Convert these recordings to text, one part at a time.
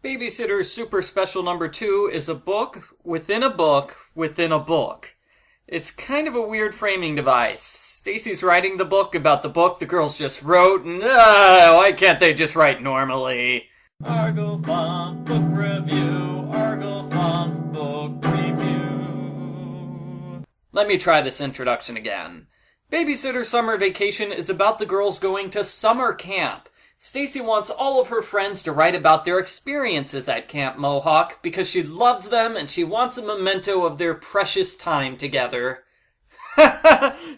Babysitter Super Special number 2 is a book within a book within a book. It's kind of a weird framing device. Stacey's writing the book about the book the girls just wrote, and why can't they just write normally? Argo Funk Book Review, Argo Funk Book Review. Let me try this introduction again. Babysitter Summer Vacation is about the girls going to summer camp. Stacey wants all of her friends to write about their experiences at Camp Mohawk because she loves them and she wants a memento of their precious time together.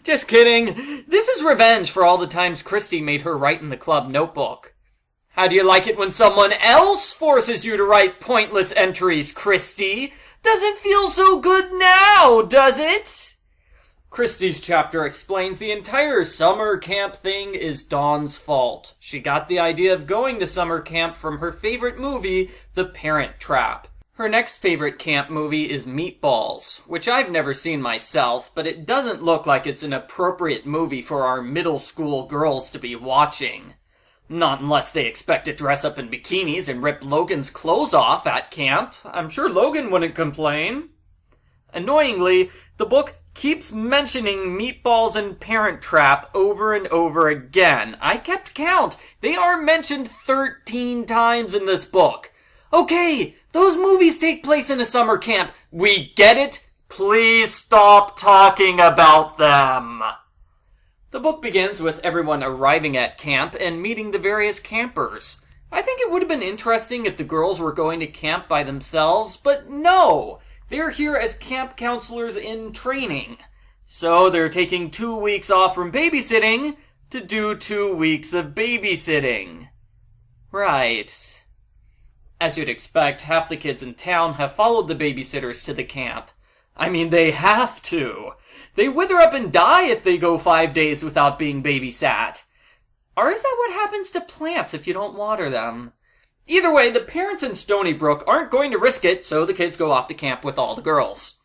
Just kidding. This is revenge for all the times Kristy made her write in the club notebook. How do you like it when someone else forces you to write pointless entries, Kristy? Doesn't feel so good now, does it? Kristy's chapter explains the entire summer camp thing is Dawn's fault. She got the idea of going to summer camp from her favorite movie, The Parent Trap. Her next favorite camp movie is Meatballs, which I've never seen myself, but it doesn't look like it's an appropriate movie for our middle school girls to be watching. Not unless they expect to dress up in bikinis and rip Logan's clothes off at camp. I'm sure Logan wouldn't complain. Annoyingly, the book keeps mentioning Meatballs and Parent Trap over and over again. I kept count. They are mentioned 13 times in this book. Okay, those movies take place in a summer camp. We get it. Please stop talking about them. The book begins with everyone arriving at camp and meeting the various campers. I think it would have been interesting if the girls were going to camp by themselves, but no! They're here as camp counselors in training. So they're taking 2 weeks off from babysitting to do 2 weeks of babysitting. Right. As you'd expect, half the kids in town have followed the babysitters to the camp. I mean, they have to. They wither up and die if they go 5 days without being babysat. Or is that what happens to plants if you don't water them? Either way, the parents in Stony Brook aren't going to risk it, so the kids go off to camp with all the girls.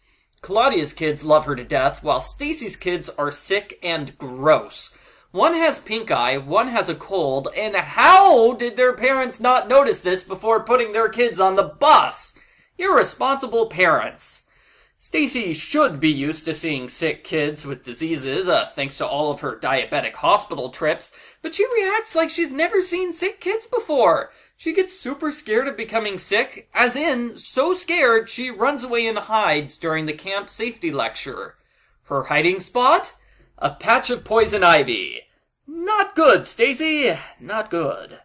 Claudia's kids love her to death, while Stacey's kids are sick and gross. One has pink eye, one has a cold, and how did their parents not notice this before putting their kids on the bus? Irresponsible parents. Stacey should be used to seeing sick kids with diseases, thanks to all of her diabetic hospital trips, but she reacts like she's never seen sick kids before. She gets super scared of becoming sick, as in, so scared she runs away and hides during the camp safety lecture. Her hiding spot? A patch of poison ivy. Not good, Stacey. Not good.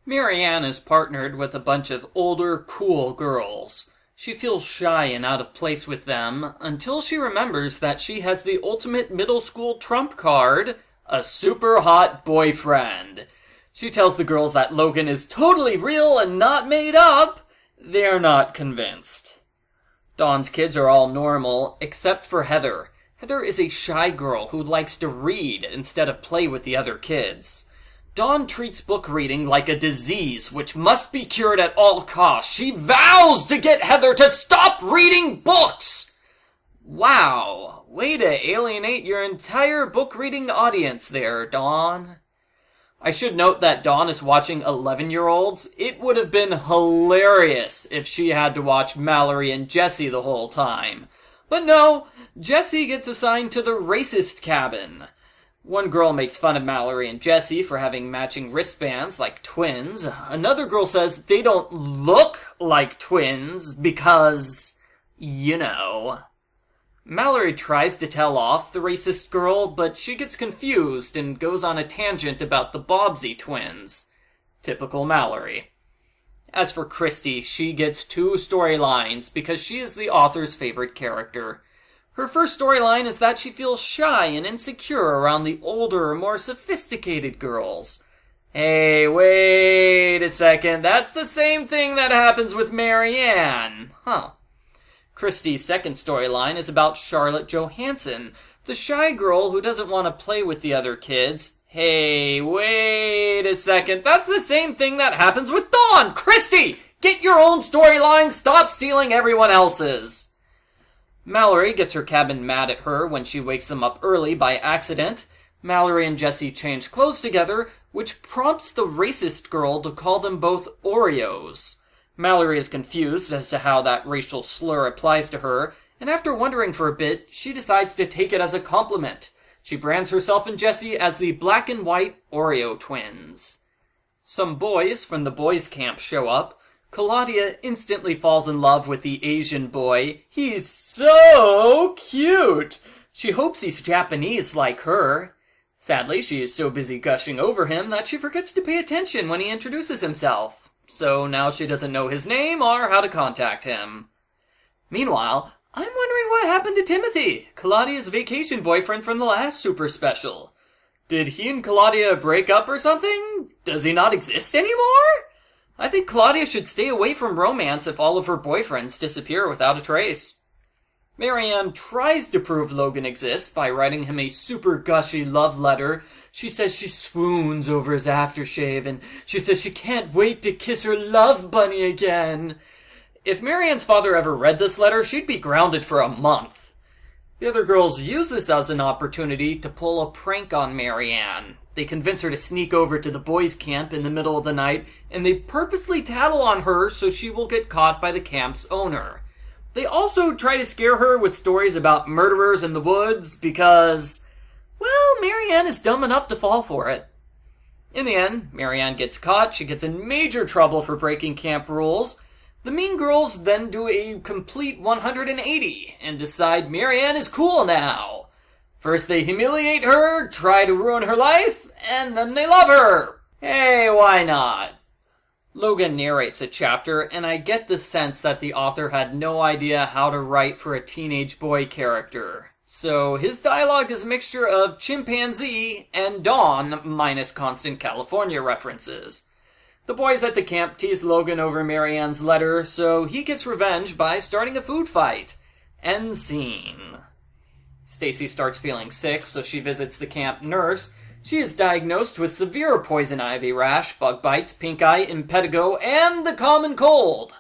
Marianne is partnered with a bunch of older, cool girls. She feels shy and out of place with them, until she remembers that she has the ultimate middle school trump card, a super hot boyfriend. She tells the girls that Logan is totally real and not made up. They're not convinced. Dawn's kids are all normal, except for Heather. Heather is a shy girl who likes to read instead of play with the other kids. Dawn treats book reading like a disease which must be cured at all costs. She vows to get Heather to stop reading books! Wow, way to alienate your entire book reading audience there, Dawn. I should note that Dawn is watching 11-year-olds. It would have been hilarious if she had to watch Mallory and Jessi the whole time. But no, Jessi gets assigned to the racist cabin. One girl makes fun of Mallory and Jessi for having matching wristbands like twins. Another girl says they don't look like twins because, you know. Mallory tries to tell off the racist girl, but she gets confused and goes on a tangent about the Bobbsey twins. Typical Mallory. As for Kristy, she gets 2 storylines because she is the author's favorite character. Her first storyline is that she feels shy and insecure around the older, more sophisticated girls. Hey, wait a second, that's the same thing that happens with Marianne. Huh. Kristy's second storyline is about Charlotte Johansson, the shy girl who doesn't want to play with the other kids. Hey, wait a second, that's the same thing that happens with Dawn! Kristy! Get your own storyline, stop stealing everyone else's! Mallory gets her cabin mad at her when she wakes them up early by accident. Mallory and Jessi change clothes together, which prompts the racist girl to call them both Oreos. Mallory is confused as to how that racial slur applies to her, and after wondering for a bit, she decides to take it as a compliment. She brands herself and Jessi as the black and white Oreo twins. Some boys from the boys' camp show up. Claudia instantly falls in love with the Asian boy. He's so cute! She hopes he's Japanese like her. Sadly, she is so busy gushing over him that she forgets to pay attention when he introduces himself. So now she doesn't know his name or how to contact him. Meanwhile, I'm wondering what happened to Timothy, Claudia's vacation boyfriend from the last super special. Did he and Claudia break up or something? Does he not exist anymore? I think Claudia should stay away from romance if all of her boyfriends disappear without a trace. Marianne tries to prove Logan exists by writing him a super gushy love letter. She says she swoons over his aftershave, and she says she can't wait to kiss her love bunny again. If Marianne's father ever read this letter, she'd be grounded for a month. The other girls use this as an opportunity to pull a prank on Marianne. They convince her to sneak over to the boys' camp in the middle of the night, and they purposely tattle on her so she will get caught by the camp's owner. They also try to scare her with stories about murderers in the woods because, well, Marianne is dumb enough to fall for it. In the end, Marianne gets caught. She gets in major trouble for breaking camp rules. The mean girls then do a complete 180 and decide Marianne is cool now. First they humiliate her, try to ruin her life, and then they love her. Hey, why not? Logan narrates a chapter, and I get the sense that the author had no idea how to write for a teenage boy character. So his dialogue is a mixture of chimpanzee and Dawn minus constant California references. The boys at the camp tease Logan over Marianne's letter, so he gets revenge by starting a food fight. End scene. Stacey starts feeling sick, so she visits the camp nurse. She is diagnosed with severe poison ivy rash, bug bites, pink eye, impetigo, and the common cold.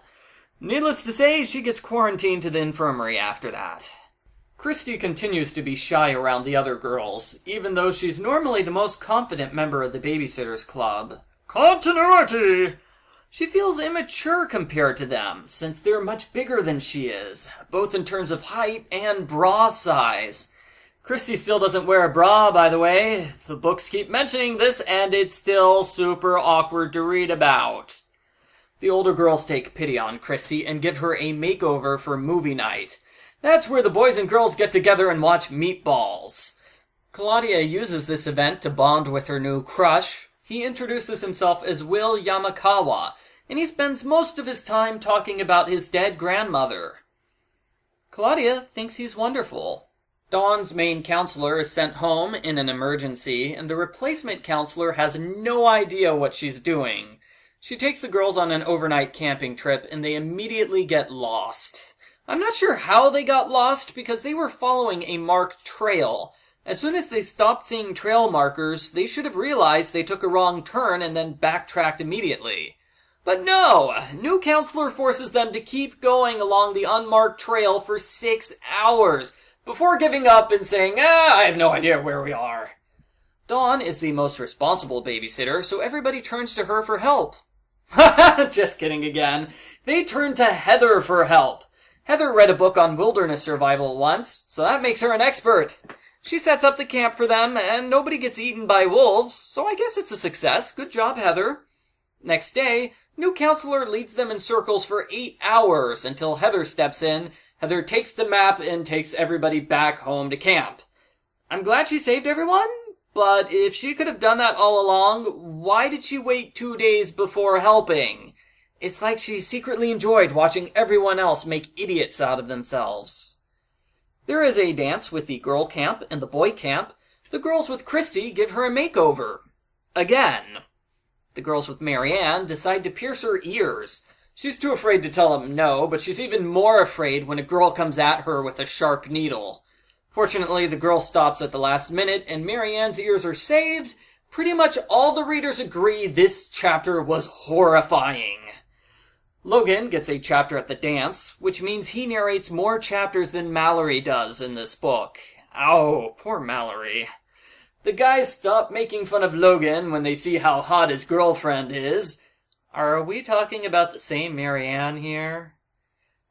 Needless to say, she gets quarantined to the infirmary after that. Kristy continues to be shy around the other girls, even though she's normally the most confident member of the Babysitters Club. Continuity! She feels immature compared to them, since they're much bigger than she is, both in terms of height and bra size. Kristy still doesn't wear a bra, by the way. The books keep mentioning this, and it's still super awkward to read about. The older girls take pity on Kristy and give her a makeover for movie night. That's where the boys and girls get together and watch Meatballs. Claudia uses this event to bond with her new crush. He introduces himself as Will Yamakawa, and he spends most of his time talking about his dead grandmother. Claudia thinks he's wonderful. Dawn's main counselor is sent home in an emergency, and the replacement counselor has no idea what she's doing. She takes the girls on an overnight camping trip, and they immediately get lost. I'm not sure how they got lost, because they were following a marked trail. As soon as they stopped seeing trail markers, they should have realized they took a wrong turn and then backtracked immediately. But no! New counselor forces them to keep going along the unmarked trail for 6 hours, before giving up and saying, I have no idea where we are. Dawn is the most responsible babysitter, so everybody turns to her for help. Just kidding again. They turn to Heather for help. Heather read a book on wilderness survival once, so that makes her an expert. She sets up the camp for them, and nobody gets eaten by wolves, so I guess it's a success. Good job, Heather. Next day, new counselor leads them in circles for 8 hours until Heather steps in. Heather takes the map and takes everybody back home to camp. I'm glad she saved everyone, but if she could have done that all along, why did she wait 2 days before helping? It's like she secretly enjoyed watching everyone else make idiots out of themselves. There is a dance with the girl camp and the boy camp. The girls with Kristy give her a makeover. Again. The girls with Marianne decide to pierce her ears. She's too afraid to tell them no, but she's even more afraid when a girl comes at her with a sharp needle. Fortunately, the girl stops at the last minute, and Marianne's ears are saved. Pretty much all the readers agree this chapter was horrifying. Logan gets a chapter at the dance, which means he narrates more chapters than Mallory does in this book. Ow, poor Mallory. The guys stop making fun of Logan when they see how hot his girlfriend is. Are we talking about the same Marianne here?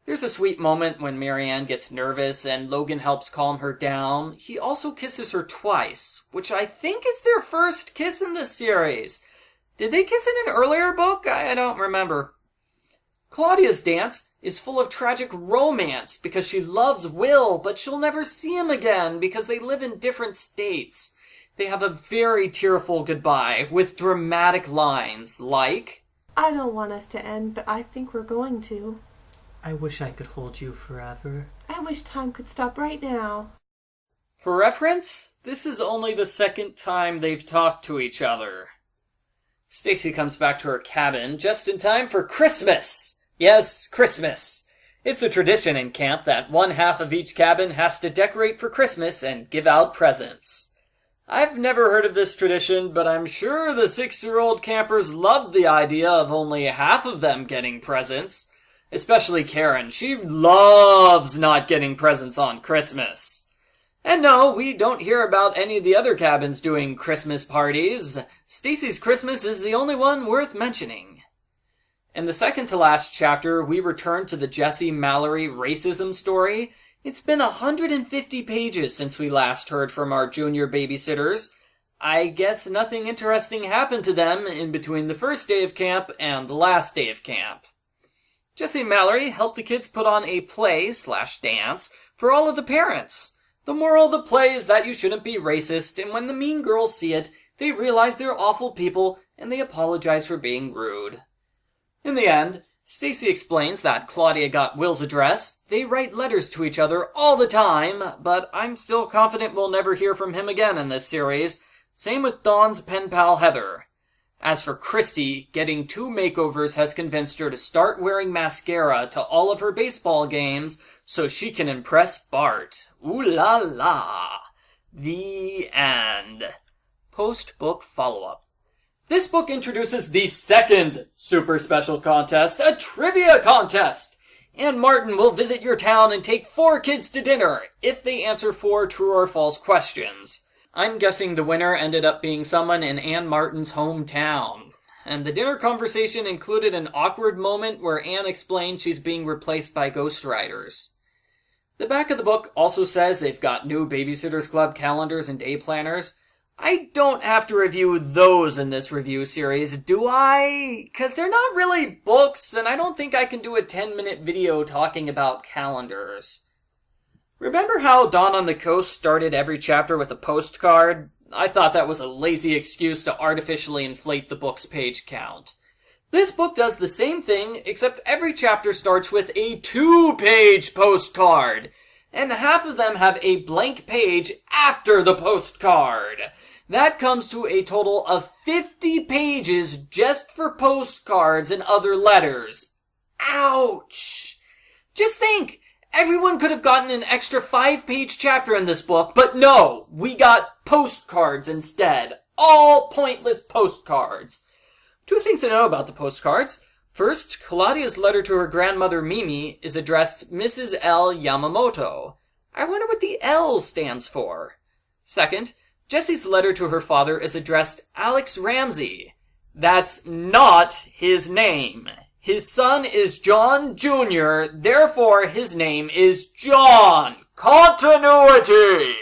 There's a sweet moment when Marianne gets nervous and Logan helps calm her down. He also kisses her twice, which I think is their first kiss in this series. Did they kiss in an earlier book? I don't remember. Claudia's dance is full of tragic romance because she loves Will, but she'll never see him again because they live in different states. They have a very tearful goodbye with dramatic lines like, I don't want us to end, but I think we're going to. I wish I could hold you forever. I wish time could stop right now. For reference, this is only the second time they've talked to each other. Stacey comes back to her cabin just in time for Christmas. Yes, Christmas. It's a tradition in camp that one half of each cabin has to decorate for Christmas and give out presents. I've never heard of this tradition, but I'm sure the 6-year-old campers loved the idea of only half of them getting presents. Especially Karen. She loves not getting presents on Christmas. And no, we don't hear about any of the other cabins doing Christmas parties. Stacey's Christmas is the only one worth mentioning. In the second to last chapter, we return to the Jessi Mallory racism story. It's been 150 pages since we last heard from our junior babysitters. I guess nothing interesting happened to them in between the first day of camp and the last day of camp. Jessi and Mallory help the kids put on a play/dance for all of the parents. The moral of the play is that you shouldn't be racist, and when the mean girls see it, they realize they're awful people and they apologize for being rude. In the end, Stacey explains that Claudia got Will's address. They write letters to each other all the time, but I'm still confident we'll never hear from him again in this series. Same with Dawn's pen pal Heather. As for Kristy, getting 2 makeovers has convinced her to start wearing mascara to all of her baseball games so she can impress Bart. Ooh la la. The end. Post-book follow-up. This book introduces the second super special contest, a trivia contest. Ann Martin will visit your town and take 4 kids to dinner if they answer 4 true or false questions. I'm guessing the winner ended up being someone in Ann Martin's hometown. And the dinner conversation included an awkward moment where Ann explained she's being replaced by ghostwriters. The back of the book also says they've got new Babysitters Club calendars and day planners. I don't have to review those in this review series, do I? 'Cause they're not really books, and I don't think I can do a 10-minute video talking about calendars. Remember how Dawn on the Coast started every chapter with a postcard? I thought that was a lazy excuse to artificially inflate the book's page count. This book does the same thing, except every chapter starts with a 2-page postcard, and half of them have a blank page after the postcard. That comes to a total of 50 pages just for postcards and other letters. Ouch! Just think! Everyone could have gotten an extra 5-page chapter in this book, but no, we got postcards instead. All pointless postcards. 2 things to know about the postcards. First, Claudia's letter to her grandmother Mimi is addressed Mrs. L. Yamamoto. I wonder what the L stands for. Second, Jessi's letter to her father is addressed Alex Ramsey. That's not his name. His son is John Jr., therefore his name is John. Continuity!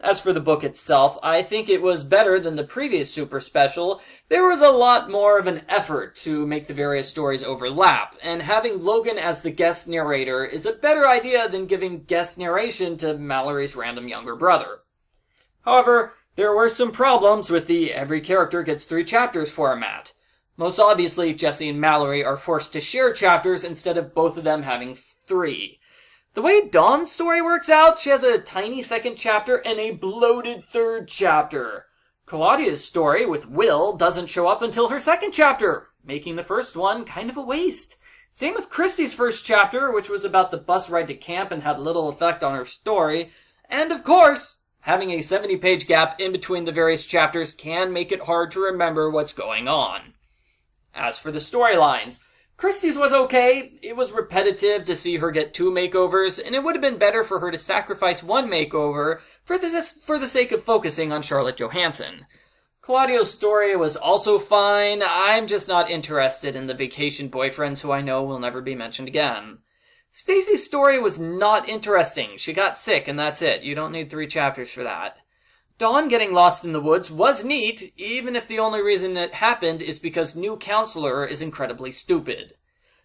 As for the book itself, I think it was better than the previous super special. There was a lot more of an effort to make the various stories overlap, and having Logan as the guest narrator is a better idea than giving guest narration to Mallory's random younger brother. However, there were some problems with the every character gets 3 chapters format. Most obviously, Jessi and Mallory are forced to share chapters instead of both of them having 3. The way Dawn's story works out, she has a tiny second chapter and a bloated 3rd chapter. Claudia's story with Will doesn't show up until her 2nd chapter, making the first one kind of a waste. Same with Kristy's first chapter, which was about the bus ride to camp and had little effect on her story. And of course, having a 70-page gap in between the various chapters can make it hard to remember what's going on. As for the storylines, Kristy's was okay. It was repetitive to see her get 2 makeovers, and it would have been better for her to sacrifice 1 makeover for the sake of focusing on Charlotte Johansson. Claudio's story was also fine. I'm just not interested in the vacation boyfriends who I know will never be mentioned again. Stacey's story was not interesting. She got sick and that's it. You don't need 3 chapters for that. Dawn getting lost in the woods was neat, even if the only reason it happened is because new counselor is incredibly stupid.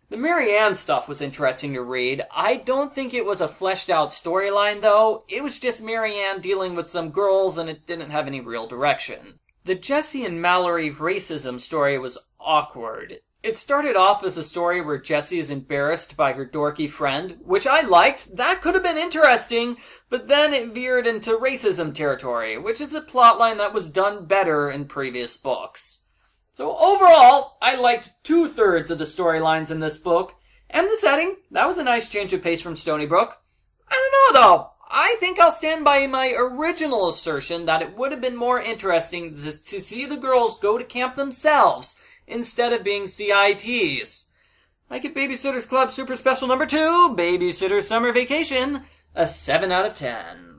The Marianne stuff was interesting to read. I don't think it was a fleshed out storyline though. It was just Marianne dealing with some girls and it didn't have any real direction. The Jessi and Mallory racism story was awkward. It started off as a story where Jessi is embarrassed by her dorky friend, which I liked. That could have been interesting, but then it veered into racism territory, which is a plotline that was done better in previous books. So overall, I liked 2/3 of the storylines in this book, and the setting. That was a nice change of pace from Stony Brook. I don't know though. I think I'll stand by my original assertion that it would have been more interesting to see the girls go to camp themselves instead of being CITs. I give Babysitter's Club Super Special number 2, Babysitter Summer Vacation, a 7 out of 10.